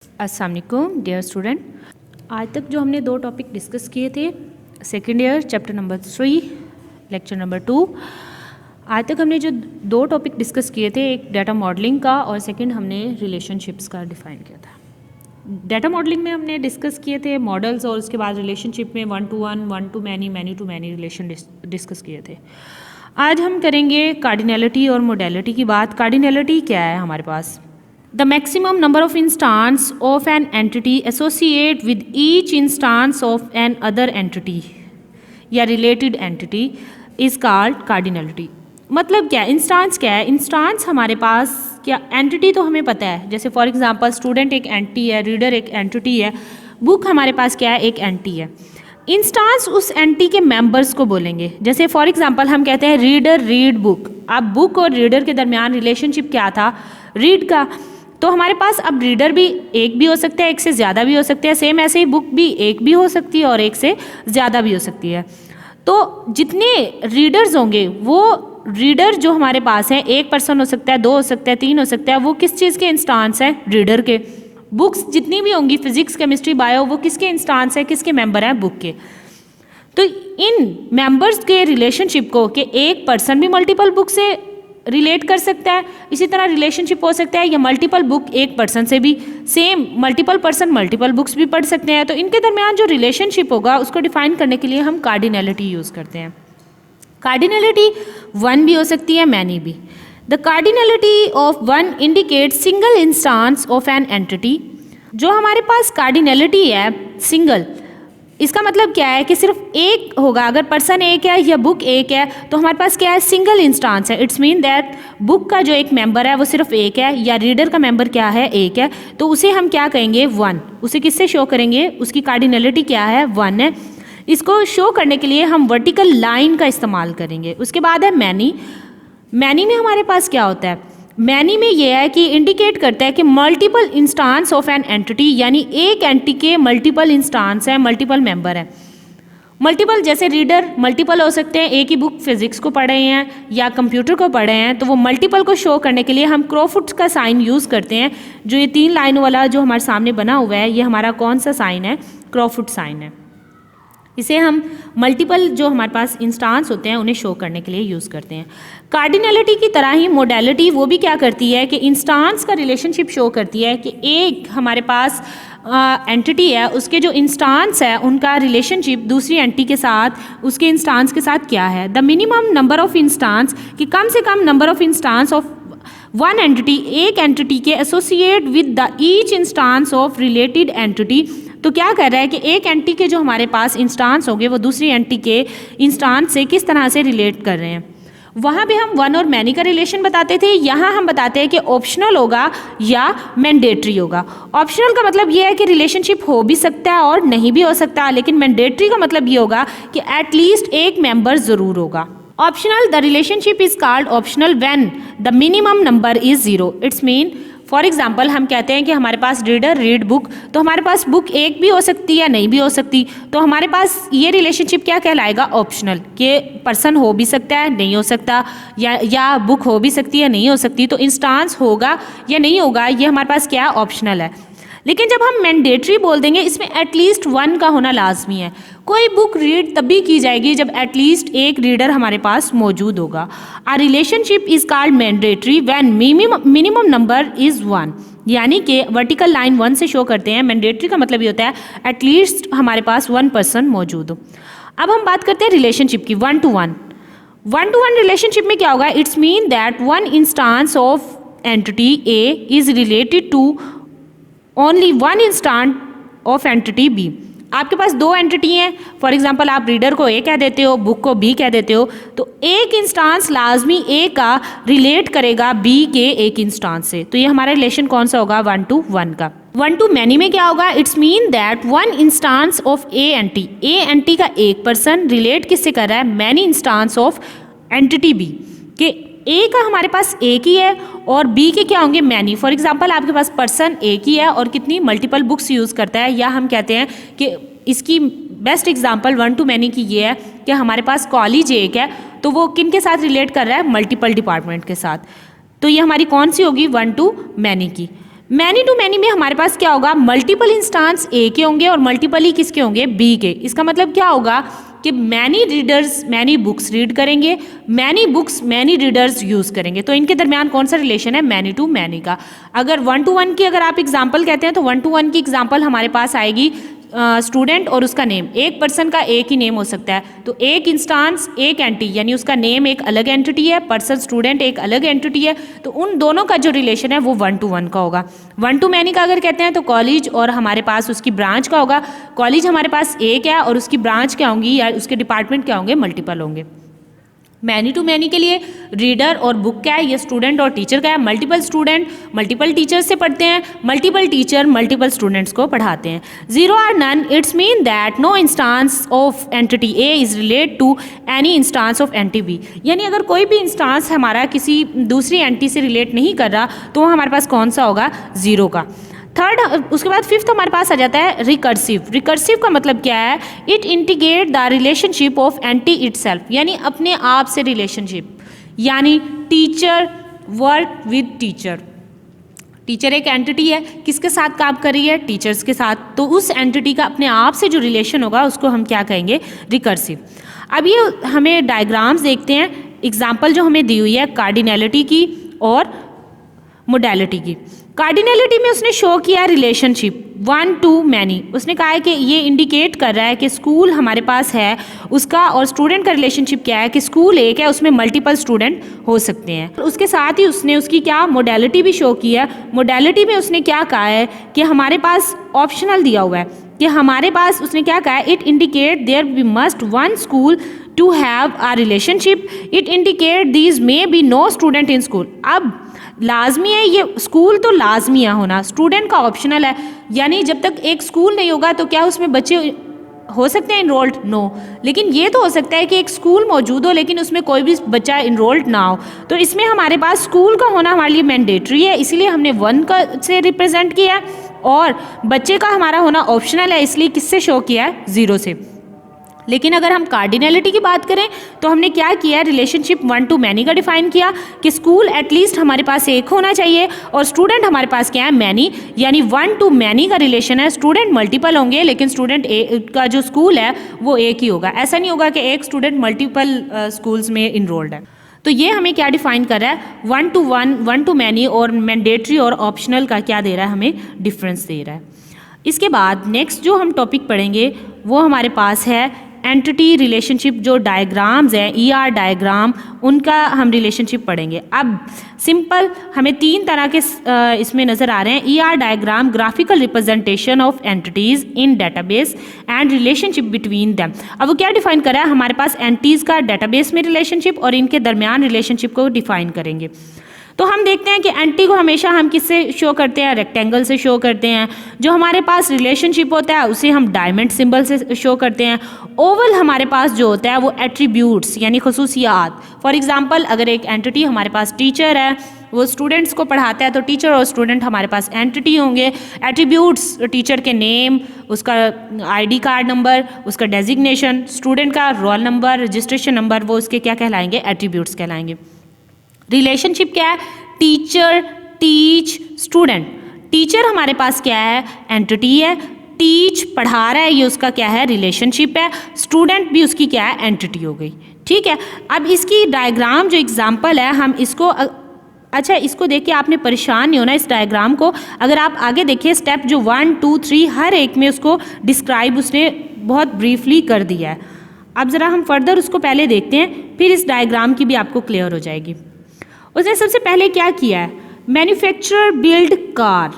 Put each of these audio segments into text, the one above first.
अस्सलाम वालेकुम dear student. आज तक जो हमने दो टॉपिक डिस्कस किए थे, second year chapter number 3 lecture number 2। आज तक हमने जो दो टॉपिक डिस्कस किए थे, एक डाटा मॉडलिंग का और सेकंड हमने रिलेशनशिप्स का डिफ़ाइन किया था। डाटा मॉडलिंग में हमने डिस्कस किए थे मॉडल्स और उसके बाद रिलेशनशिप में 1 to 1, 1 to many, many to many relation discuss किए थे। आज हम करेंगे कार्डिनैलिटी और मोडेलिटी की बात। कार्डिनैलिटी क्या है हमारे पास? The maximum number of instance of an entity associate with each instance of an other entity या related entity is called cardinality। मतलब क्या है? इंस्टांस क्या है? इंस्टांस हमारे पास क्या, एंटिटी तो हमें पता है, जैसे फॉर एग्जांपल स्टूडेंट एक एंटिटी है, रीडर एक एंटिटी है, बुक हमारे पास क्या है? एक एंटिटी है। इंस्टांस उस एंटिटी के मेंबर्स को बोलेंगे। जैसे फॉर एग्जांपल हम कहते हैं रीडर रीड बुक। अब बुक और रीडर के दरमियान रिलेशनशिप क्या था? रीड का। तो हमारे पास अब रीडर भी एक भी हो सकता है, एक से ज़्यादा भी हो सकते हैं। सेम ऐसे ही बुक भी एक भी हो सकती है और एक से ज़्यादा भी हो सकती है। तो जितने रीडर्स होंगे, वो रीडर जो हमारे पास हैं, एक पर्सन हो सकता है, दो हो सकता है, तीन हो सकता है, वो किस चीज़ के इंस्टांस हैं? रीडर के। बुक्स जितनी भी होंगी, फिजिक्स, केमिस्ट्री, बायो, वो किसके इंस्टांस है, किसके मेंबर हैं? बुक के। तो इन मेंबर्स के रिलेशनशिप को कि एक पर्सन भी मल्टीपल बुक से रिलेट कर सकता है, इसी तरह रिलेशनशिप हो सकता है या मल्टीपल बुक एक पर्सन से भी, same multiple person multiple books भी पढ़ सकते हैं। तो इनके दरमियान जो रिलेशनशिप होगा उसको डिफाइन करने के लिए हम कार्डिनैलिटी यूज़ करते हैं। कार्डिनैलिटी 1 भी हो सकती है, मैनी भी। The cardinality of 1 indicate single instance of an entity. जो हमारे पास कार्डिनैलिटी है सिंगल, इसका मतलब क्या है कि सिर्फ एक होगा। अगर पर्सन एक है या बुक एक है तो हमारे पास क्या है? सिंगल इंस्टांस है। इट्स मीन दैट बुक का जो एक मेंबर है वो सिर्फ एक है, या रीडर का मेंबर क्या है? एक है। तो उसे हम क्या कहेंगे? 1। उसे किससे शो करेंगे? उसकी कार्डिनैलिटी क्या है? 1 है। इसको शो करने के लिए हम वर्टिकल लाइन का इस्तेमाल करेंगे। उसके बाद है मैनी। मैनी में हमारे पास क्या होता है? मैनी में ये है कि इंडिकेट करता है कि multiple instance of an entity, यानी एक एंटिटी के मल्टीपल इंस्टांस हैं, मल्टीपल मेंबर हैं। मल्टीपल जैसे रीडर मल्टीपल हो सकते हैं, एक ही बुक फिजिक्स को पढ़ रहे हैं या कंप्यूटर को पढ़ रहे हैं, तो वो मल्टीपल को शो करने के लिए हम क्रॉफुट का साइन यूज़ करते हैं। जो ये 3 लाइनों वाला जो हमारे सामने बना हुआ है, ये हमारा कौन सा साइन है? क्रॉफुट साइन है। इसे हम मल्टीपल जो हमारे पास इंस्टांस होते हैं उन्हें शो करने के लिए यूज़ करते हैं। कार्डिनैलिटी की तरह ही मोडेलिटी वो भी क्या करती है कि इंस्टांस का रिलेशनशिप शो करती है कि एक हमारे पास एंटिटी है, उसके जो इंस्टांस है उनका रिलेशनशिप दूसरी एंटिटी के साथ, उसके इंस्टांस के साथ क्या है। The minimum number of instance, कि कम से कम number of instance of 1 entity, एक एंटिटी के associate with the each instance of related entity. तो क्या कर रहा है कि एक एंटिटी के जो हमारे पास इंस्टांस होंगे वो दूसरी एंटिटी के इंस्टांस से किस तरह से रिलेट कर रहे हैं। वहाँ भी हम 1 और मैनी का रिलेशन बताते थे, यहाँ हम बताते हैं कि ऑप्शनल होगा या मैंडेटरी होगा। ऑप्शनल का मतलब ये है कि रिलेशनशिप हो भी सकता है और नहीं भी हो सकता, लेकिन मैंडेटरी का मतलब ये होगा कि एटलीस्ट एक मेंबर ज़रूर होगा। Optional, the relationship is called optional when the minimum number is 0। It's mean for example हम कहते हैं कि हमारे पास रीडर रीड बुक, तो हमारे पास बुक एक भी हो सकती है, नहीं भी हो सकती, तो हमारे पास ये रिलेशनशिप क्या कहलाएगा? ऑप्शनल। कि पर्सन हो भी सकता है, नहीं हो सकता, या बुक हो भी सकती है, नहीं हो सकती। तो इंस्टांस होगा या नहीं होगा, ये हमारे पास क्या है? ऑप्शनल है। लेकिन जब हम मैंडेटरी बोल देंगे, इसमें एटलीस्ट 1 का होना लाजमी है। कोई बुक रीड तभी की जाएगी जब एटलीस्ट एक रीडर हमारे पास मौजूद होगा। A relationship is called mandatory when minimum number is 1, यानी कि वर्टिकल लाइन 1 से शो करते हैं। मैंडेटरी का मतलब ये होता है एटलीस्ट हमारे पास 1 पर्सन मौजूद हो। अब हम बात करते हैं रिलेशनशिप की, 1 to 1। 1 to 1 रिलेशनशिप में क्या होगा? It's mean that 1 instance of entity A is related to only 1 instance of entity B. आपके पास 2 एंटिटी हैं, फॉर एग्जांपल आप रीडर को ए कह देते हो, बुक को बी कह देते हो, तो एक इंस्टांस लाजमी ए का रिलेट करेगा बी के एक इंस्टांस से। तो ये हमारा रिलेशन कौन सा होगा? 1 to 1 का। 1 to मैनी में क्या होगा? It's mean that 1 instance of A entity का एक पर्सन रिलेट किससे कर रहा है? Many instance of entity B. के ए का हमारे पास एक ही है और बी के क्या होंगे? मैनी। फॉर एग्जांपल आपके पास पर्सन एक ही है और कितनी मल्टीपल बुक्स यूज़ करता है, या हम कहते हैं कि इसकी बेस्ट एग्जांपल 1 to मैनी की ये है कि हमारे पास कॉलेज एक है, तो वो किन के साथ रिलेट कर रहा है? मल्टीपल डिपार्टमेंट के साथ। तो ये हमारी कौन सी होगी? 1 to मैनी की। मैनी टू मैनी में हमारे पास क्या होगा, मल्टीपल इंस्टांस ए के होंगे और मल्टीपल ही किसके होंगे, बी के। इसका मतलब क्या होगा कि many readers many books read करेंगे, many books many readers use करेंगे। तो इनके दरमियान कौन सा रिलेशन है, मैनी टू मैनी का। अगर 1 to 1 की अगर आप एग्जाम्पल कहते हैं तो 1 to 1 की एग्जाम्पल हमारे पास आएगी स्टूडेंट और उसका नेम। एक पर्सन का एक ही नेम हो सकता है, तो एक इंस्टांस एक एंटिटी, यानी उसका नेम एक अलग एंटिटी है, पर्सन स्टूडेंट एक अलग एंटिटी है, तो उन दोनों का जो रिलेशन है वो 1 to 1 का होगा। 1 to मैनी का अगर कहते हैं तो कॉलेज और हमारे पास उसकी ब्रांच का होगा। कॉलेज हमारे पास एक है और उसकी ब्रांच क्या होंगी या उसके डिपार्टमेंट क्या होंगे, मल्टीपल होंगे। मैनी टू मैनी के लिए रीडर और बुक क्या है, ये स्टूडेंट और टीचर का है। मल्टीपल स्टूडेंट मल्टीपल टीचर से पढ़ते हैं, मल्टीपल टीचर मल्टीपल स्टूडेंट्स को पढ़ाते हैं। Zero or none, it's mean that no instance of entity A is relate to any instance of entity B. यानी अगर कोई भी इंस्टांस हमारा किसी दूसरी एंटिटी से रिलेट नहीं कर रहा तो हमारे पास कौन सा होगा, जीरो का। थर्ड, उसके बाद फिफ्थ हमारे पास आ जाता है रिकर्सिव। रिकर्सिव का मतलब क्या है, it integrate the relationship of anti itself, यानी अपने आप से रिलेशनशिप, यानी teacher work with teacher. Teacher एक एंटिटी है, किसके साथ काम कर रही है, टीचर्स के साथ, तो उस एंटिटी का अपने आप से जो रिलेशन होगा उसको हम क्या कहेंगे, रिकर्सिव। अब ये हमें डायग्राम्स देखते हैं, एग्जाम्पल जो हमें दी हुई है कार्डिनैलिटी की और मोडेलिटी की। कार्डिनैलिटी में उसने शो किया रिलेशनशिप 1 to मैनी। उसने कहा है कि ये इंडिकेट कर रहा है कि स्कूल हमारे पास है, उसका और स्टूडेंट का रिलेशनशिप क्या है कि स्कूल एक है, उसमें मल्टीपल स्टूडेंट हो सकते हैं। उसके साथ ही उसने उसकी क्या मोडेलिटी भी शो की है। मोडेलिटी में उसने क्या कहा है कि हमारे पास ऑप्शनल दिया हुआ है कि हमारे पास, उसने क्या कहा है, it indicate there we must one school to have a relationship, it indicate these may be no student in school. अब लाजमी है, ये स्कूल तो लाजमी है होना, स्टूडेंट का ऑप्शनल है, यानी जब तक एक स्कूल नहीं होगा तो क्या उसमें बच्चे हो सकते हैं इनरोल्ड, नो। लेकिन ये तो हो सकता है कि एक स्कूल मौजूद हो लेकिन उसमें कोई भी बच्चा इनरोल्ड ना हो, तो इसमें हमारे पास स्कूल का होना हमारे लिए मैंडेटरी है, इसलिए हमने 1 का से रिप्रेजेंट किया है, और बच्चे का हमारा होना ऑप्शनल है, इसलिए किससे शो किया है, 0 से। लेकिन अगर हम कार्डिनैलिटी की बात करें तो हमने क्या किया, रिलेशनशिप 1 to मैनी का डिफाइन किया कि स्कूल एटलीस्ट हमारे पास एक होना चाहिए और स्टूडेंट हमारे पास क्या है, मैनी, यानी 1 to मैनी का रिलेशन है। स्टूडेंट मल्टीपल होंगे लेकिन स्टूडेंट का जो स्कूल है वो एक ही होगा, ऐसा नहीं होगा कि एक स्टूडेंट मल्टीपल स्कूल्स में इनरोल्ड है। तो ये हमें क्या डिफाइन कर रहा है, 1 to 1 to मैनी और मैंडेटरी और ऑप्शनल का क्या दे रहा है, हमें डिफरेंस दे रहा है। इसके बाद नेक्स्ट जो हम टॉपिक पढ़ेंगे वो हमारे पास है एंटिटी रिलेशनशिप। जो डायग्राम्स हैं, ER डायग्राम, उनका हम रिलेशनशिप पढ़ेंगे। अब सिंपल हमें 3 तरह के इसमें नज़र आ रहे हैं। ER diagram, graphical representation of entities in database and relationship between them. अब वो क्या डिफाइन कर रहा है, हमारे पास एंटिटीज़ का डेटाबेस में रिलेशनशिप और इनके दरमियान रिलेशनशिप को डिफाइन करेंगे। तो हम देखते हैं कि एंटी को हमेशा हम किससे शो करते हैं, रेक्टेंगल से शो करते हैं। जो हमारे पास रिलेशनशिप होता है उसे हम डायमंड सिंबल से शो करते हैं। ओवल हमारे पास जो होता है वो एट्रीब्यूट्स यानी खसूसियात। फॉर एग्जांपल अगर एक एंटिटी हमारे पास टीचर है, वो स्टूडेंट्स को पढ़ाता है, तो टीचर और स्टूडेंट हमारे पास एंटिटी होंगे। एट्रीब्यूट्स, टीचर के नेम, उसका ID कार्ड नंबर, उसका डेजिग्नेशन, स्टूडेंट का रोल नंबर, रजिस्ट्रेशन नंबर, वो उसके क्या कहलाएंगे, एट्रीब्यूट्स कहलाएंगे। रिलेशनशिप क्या है, टीचर टीच स्टूडेंट। टीचर हमारे पास क्या है, एंटिटी है, टीच पढ़ा रहा है, ये उसका क्या है, रिलेशनशिप है। स्टूडेंट भी उसकी क्या है, एंटिटी हो गई। ठीक है, अब इसकी डायग्राम जो एग्जांपल है हम इसको, अच्छा इसको देख के आपने परेशान नहीं होना इस डायग्राम को। अगर आप आगे देखिए स्टेप जो 1 2 3 हर एक में उसको डिस्क्राइब उसने बहुत ब्रीफली कर दिया है। अब ज़रा हम फर्दर उसको पहले देखते हैं, फिर इस डायग्राम की भी आपको क्लियर हो जाएगी। उसने सबसे पहले क्या किया है, मैन्युफैक्चरर बिल्ड कार।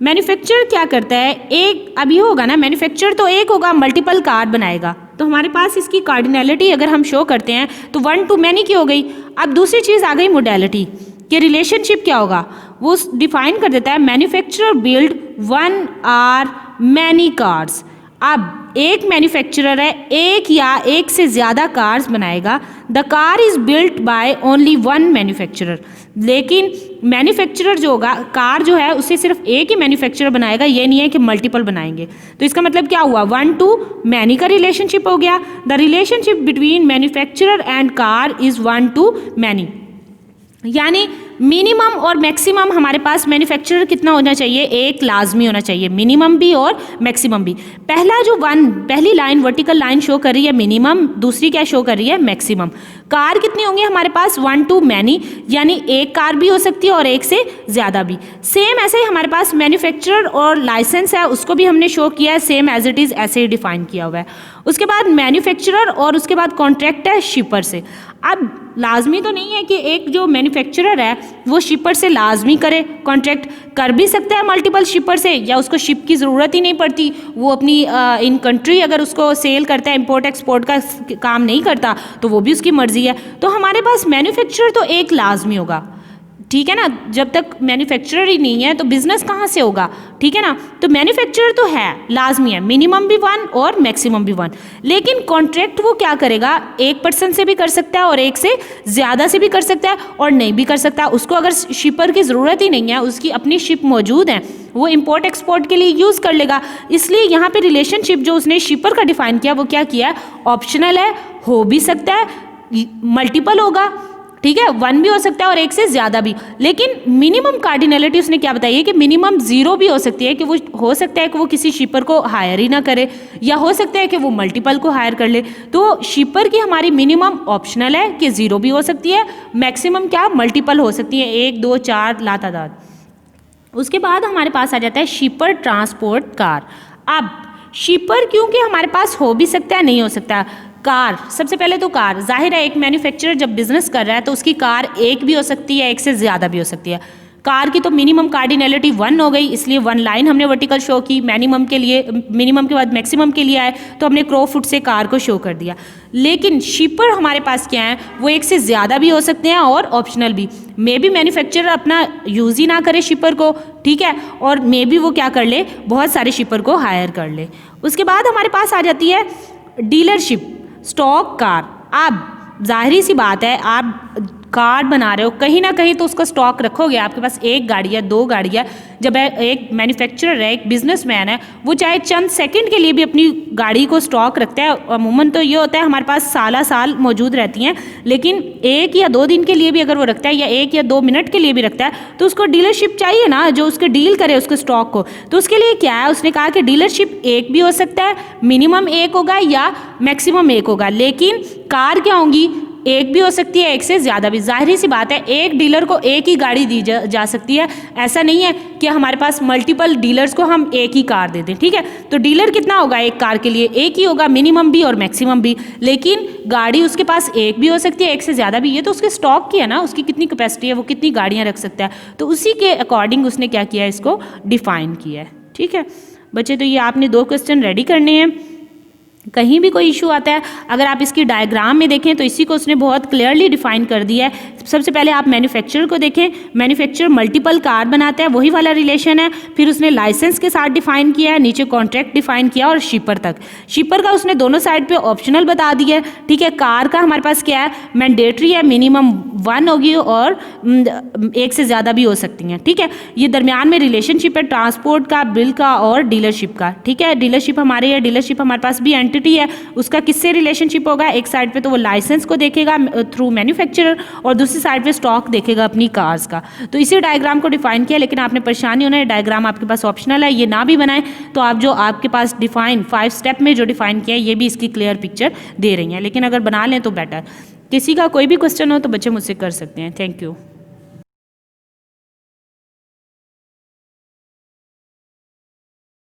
मैन्युफैक्चरर क्या करता है, एक अभी होगा ना, मैन्युफैक्चरर तो एक होगा, मल्टीपल कार बनाएगा। तो हमारे पास इसकी कार्डिनैलिटी अगर हम शो करते हैं तो 1 to मैनी की हो गई। अब दूसरी चीज़ आ गई मोडेलिटी कि रिलेशनशिप क्या होगा, वो डिफाइन कर देता है manufacturer build 1 or many cars. अब एक मैन्युफैक्चरर है, एक या एक से ज़्यादा कार्स बनाएगा। The car is built by only 1 manufacturer. लेकिन मैन्युफैक्चरर जो होगा, कार जो है उसे सिर्फ एक ही मैन्युफैक्चरर बनाएगा, ये नहीं है कि मल्टीपल बनाएंगे। तो इसका मतलब क्या हुआ, 1 to मैनी का रिलेशनशिप हो गया। The relationship between manufacturer and car is 1 to many, यानी मिनिमम और मैक्सिमम हमारे पास मैन्युफैक्चरर कितना होना चाहिए, एक लाजमी होना चाहिए, मिनिमम भी और मैक्सिमम भी। पहली लाइन वर्टिकल लाइन शो कर रही है मिनिमम, दूसरी क्या शो कर रही है, मैक्सिमम। कार कितनी होंगी हमारे पास, 1 to many, यानी एक कार भी हो सकती है और एक से ज़्यादा भी। सेम ऐसे ही हमारे पास मैन्युफैक्चरर और लाइसेंस है, उसको भी हमने शो किया है, सेम एज इट इज़ ऐसे ही डिफाइन किया हुआ है। उसके बाद मैन्युफैक्चरर और उसके बाद कॉन्ट्रैक्ट है शिपर से। अब लाजमी तो नहीं है कि एक जो मैन्युफैक्चरर है वो शिपर से लाजमी करे कॉन्ट्रैक्ट, कर भी सकता है मल्टीपल शिपर से, या उसको शिप की ज़रूरत ही नहीं पड़ती, वो अपनी इन कंट्री अगर उसको सेल करता है, इंपोर्ट एक्सपोर्ट का काम नहीं करता तो वो भी उसकी मर्ज़ी है। तो हमारे पास मैन्युफैक्चरर तो एक लाजमी होगा, ठीक है ना। जब तक मैन्युफैक्चरर ही नहीं है तो बिजनेस कहाँ से होगा, ठीक है ना। तो मैन्युफैक्चरर तो है, लाजमी है, मिनिमम भी 1 और मैक्सिमम भी 1। लेकिन कॉन्ट्रैक्ट वो क्या करेगा, एक पर्सन से भी कर सकता है और एक से ज़्यादा से भी कर सकता है और नहीं भी कर सकता। उसको अगर शिपर की ज़रूरत ही नहीं है, उसकी अपनी शिप मौजूद है, वो इंपोर्ट एक्सपोर्ट के लिए यूज़ कर लेगा। इसलिए यहाँ पे रिलेशनशिप जो उसने शिपर का डिफाइन किया वो क्या किया है, ऑप्शनल है, हो भी सकता है, मल्टीपल होगा, ठीक है, 1 भी हो सकता है और एक से ज़्यादा भी। लेकिन मिनिमम कार्डिनलिटी उसने क्या बताई है कि मिनिमम 0 भी हो सकती है, कि वो हो सकता है कि वो किसी शिपर को हायर ही ना करे, या हो सकता है कि वो मल्टीपल को हायर कर ले। तो शिपर की हमारी मिनिमम ऑप्शनल है कि 0 भी हो सकती है, मैक्सिमम क्या मल्टीपल हो सकती है, 1 2 4 लातादार। उसके बाद हमारे पास आ जाता है शिपर ट्रांसपोर्ट कार। अब शिपर क्योंकि हमारे पास हो भी सकता है, नहीं हो सकता। कार, सबसे पहले तो कार, जाहिर है एक मैन्युफैक्चरर जब बिजनेस कर रहा है तो उसकी कार एक भी हो सकती है, एक से ज़्यादा भी हो सकती है। कार की तो मिनिमम कार्डिनलिटी 1 हो गई, इसलिए 1 लाइन हमने वर्टिकल शो की। मिनिमम के लिए, मिनिमम के बाद मैक्सिमम के लिए आए तो हमने क्रॉ फुट से कार को शो कर दिया। लेकिन शिपर हमारे पास क्या है, वो एक से ज़्यादा भी हो सकते हैं और ऑप्शनल भी। मे बी मैन्युफैक्चरर अपना यूज़ ही ना करे शिपर को, ठीक है, और मे बी वो क्या कर ले, बहुत सारे शिपर को हायर कर ले। उसके बाद हमारे पास आ जाती है डीलरशिप, स्टॉक कार। अब जाहिर सी बात है, आप कार बना रहे हो, कहीं ना कहीं तो उसका स्टॉक रखोगे। आपके पास एक गाड़ी है, 2 गाड़ी है। जब एक मैन्युफैक्चरर है, एक बिजनेसमैन है, वो चाहे चंद सेकंड के लिए भी अपनी गाड़ी को स्टॉक रखता है। अमूमन तो ये होता है हमारे पास साल मौजूद रहती हैं, लेकिन 1 या 2 दिन के लिए भी अगर वो रखता है, या 1 या 2 मिनट के लिए भी रखता है, तो उसको डीलरशिप चाहिए ना, जो उसके डील करे उसके स्टॉक को। तो उसके लिए क्या है, उसने कहा कि डीलरशिप एक भी हो सकता है, मिनिमम 1 होगा या मैक्सिमम 1 होगा। लेकिन कार क्या होंगी, एक भी हो सकती है, एक से ज़्यादा भी। जाहिर सी बात है, एक डीलर को एक ही गाड़ी दी जा सकती है। ऐसा नहीं है कि हमारे पास मल्टीपल डीलर्स को हम एक ही कार दे दें, ठीक है। तो डीलर कितना होगा एक कार के लिए, एक ही होगा, मिनिमम भी और मैक्सिमम भी। लेकिन गाड़ी उसके पास एक भी हो सकती है, एक से ज़्यादा भी। ये तो उसके स्टॉक की है ना, उसकी कितनी कैपेसिटी है, वो कितनी गाड़ियाँ रख सकता है, तो उसी के अकॉर्डिंग उसने क्या किया है, इसको डिफाइन किया है, ठीक है बच्चे। तो ये आपने 2 क्वेश्चन रेडी करने हैं। कहीं भी कोई इशू आता है, अगर आप इसकी डायग्राम में देखें तो इसी को उसने बहुत क्लियरली डिफाइन कर दिया है। सबसे पहले आप मैन्युफैक्चरर को देखें, मैन्युफैक्चरर मल्टीपल कार बनाता है, वही वाला रिलेशन है। फिर उसने लाइसेंस के साथ डिफाइन किया है, नीचे कॉन्ट्रैक्ट डिफाइन किया, और शिपर तक। शिपर का उसने दोनों साइड पे ऑप्शनल बता दिया है, ठीक है। कार का हमारे पास क्या है, मैंडेटरी है, मिनिमम 1 होगी और 1 से ज़्यादा भी हो सकती हैं, ठीक है। ये दरमियान में रिलेशनशिप है ट्रांसपोर्ट का, बिल का और डीलरशिप का, ठीक है। डीलरशिप हमारे है, डीलरशिप हमारे पास भी एंटिटी है, उसका किससे रिलेशनशिप होगा, एक साइड पे तो वो लाइसेंस को देखेगा थ्रू मैन्युफैक्चरर, और दूसरी साइड पे स्टॉक देखेगा अपनी कार्स का। तो इसी डायग्राम को डिफाइन किया। लेकिन आपने परेशानी होना है, डायग्राम आपके पास ऑप्शनल है, ये ना भी बनाएं तो आप जो आपके पास डिफाइन 5 स्टेप में जो डिफाइन किया है, ये भी इसकी क्लियर पिक्चर दे रही हैं। लेकिन अगर बना लें तो बेटर। किसी का कोई भी क्वेश्चन हो तो बच्चे मुझसे कर सकते हैं। Thank you.